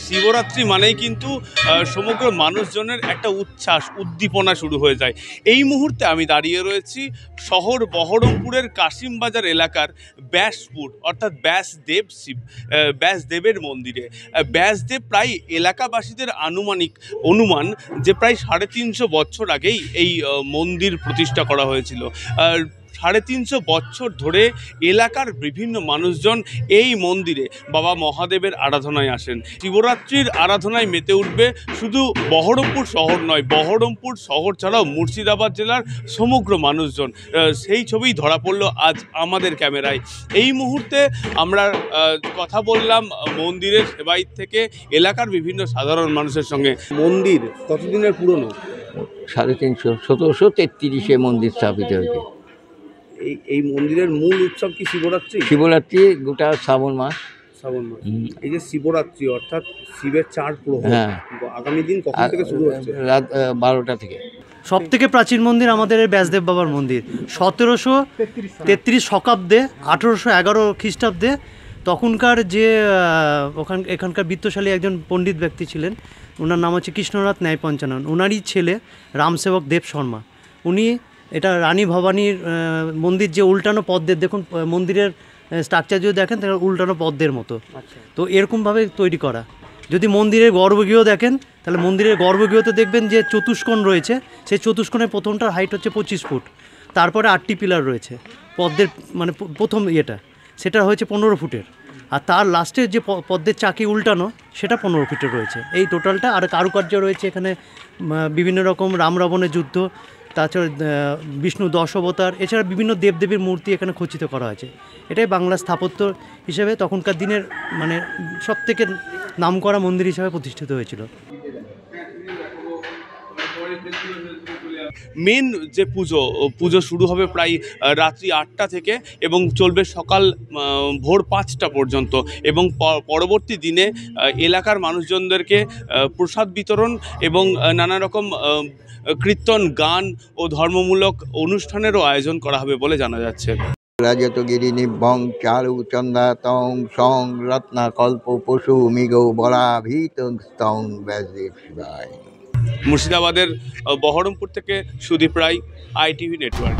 শিবরাত্রি মানেই কিন্তু সমগ্র মানুষজনের একটা উচ্ছ্বাস উদ্দীপনা শুরু হয়ে যায়। এই মুহূর্তে আমি দাঁড়িয়ে রয়েছি শহর বহরমপুরের কাশিমবাজার এলাকার ব্যাসপুর অর্থাৎ ব্যাসদেবের মন্দিরে। ব্যাসদেব প্রায় এলাকাবাসীদের অনুমান যে প্রায় 350 বছর আগেই এই মন্দির প্রতিষ্ঠা করা হয়েছিল। 350 বছর ধরে এলাকার বিভিন্ন মানুষজন এই মন্দিরে বাবা মহাদেবের আরাধনায় আসেন। শিবরাত্রির আরাধনায় মেতে উঠবে শুধু বহরমপুর শহর নয়, বহরমপুর শহর ছাড়াও মুর্শিদাবাদ জেলার সমগ্র মানুষজন। সেই ছবিই ধরা পড়ল আজ আমাদের ক্যামেরায়। এই মুহূর্তে আমরা কথা বললাম মন্দিরের সেবায়িত থেকে এলাকার বিভিন্ন সাধারণ মানুষের সঙ্গে। মন্দির কতদিনের পুরনো? 350, 1733-এ মন্দির স্থাপিত হয়েছে। এই মন্দিরের মূল উৎসব কি শিবরাত্রি? শিবরাত্রি গোটা শ্রাবণ মাস। এই যে শিবরাত্রি অর্থাৎ শিবের 4 প্রহর, আগামী দিন কখন থেকে শুরু হচ্ছে? রাত 12টা থেকে। সব থেকে প্রাচীন মন্দির আমাদের ব্যাসদেব বাবার মন্দির। 1733 শকাব্দে, 1811 খ্রিস্টাব্দে তখনকার যে এখানকার বিত্তশালী একজন পণ্ডিত ব্যক্তি ছিলেন, ওনার নাম হচ্ছে কৃষ্ণনাথ ন্যায়পঞ্চানন। ওনারই ছেলে রামসেবক দেব শর্মা, উনি এটা রানী ভবানীর মন্দির যে উল্টানো পদ্মের, দেখুন মন্দিরের স্ট্রাকচার যদি দেখেন তাহলে উল্টানো পদ্মের মতো, তো এরকমভাবে তৈরি করা। যদি মন্দিরের গর্ভগৃহ দেখেন তাহলে মন্দিরের গর্ভগৃহতে দেখবেন যে চতুষ্কোণ রয়েছে, সেই চতুষ্কোণের প্রথমটার হাইট হচ্ছে 25 ফুট, তারপরে 8টি পিলার রয়েছে। পদ্মের মানে প্রথম সেটা হয়েছে 15 ফুটের, আর তার লাস্টের যে পদ্মের চাকি উল্টানো সেটা 15 ফিটের রয়েছে। এই টোটালটা। আর কারুকার্য রয়েছে এখানে বিভিন্ন রকম রাম রাবণের যুদ্ধ, তাছাড়া বিষ্ণু 10 অবতার, এছাড়া বিভিন্ন দেবদেবীর মূর্তি এখানে খচিত করা হয়েছে। এটাই বাংলা স্থাপত্য হিসেবে তখনকার দিনের মানে সবথেকে নামকরা মন্দির হিসেবে প্রতিষ্ঠিত হয়েছিল। মেন যে পুজো শুরু হবে প্রায় রাত্রি 8টা থেকে এবং চলবে সকাল ভোর 5টা পর্যন্ত, এবং পরবর্তী দিনে এলাকার মানুষজনদেরকে প্রসাদ বিতরণ এবং নানা রকম কীর্তন, গান ও ধর্মমূলক অনুষ্ঠানেরও আয়োজন করা হবে বলে জানা যাচ্ছে। রাজতগিরি নিভং চারু চন্দাতং সং রত্না কল্প পশু মিগৌ বরাভীত স্তং ব্যাসদেব শিবায়। মুর্শিদাবাদের বহরমপুর থেকে সুদীপ রায়, ITV নেটওয়ার্ক।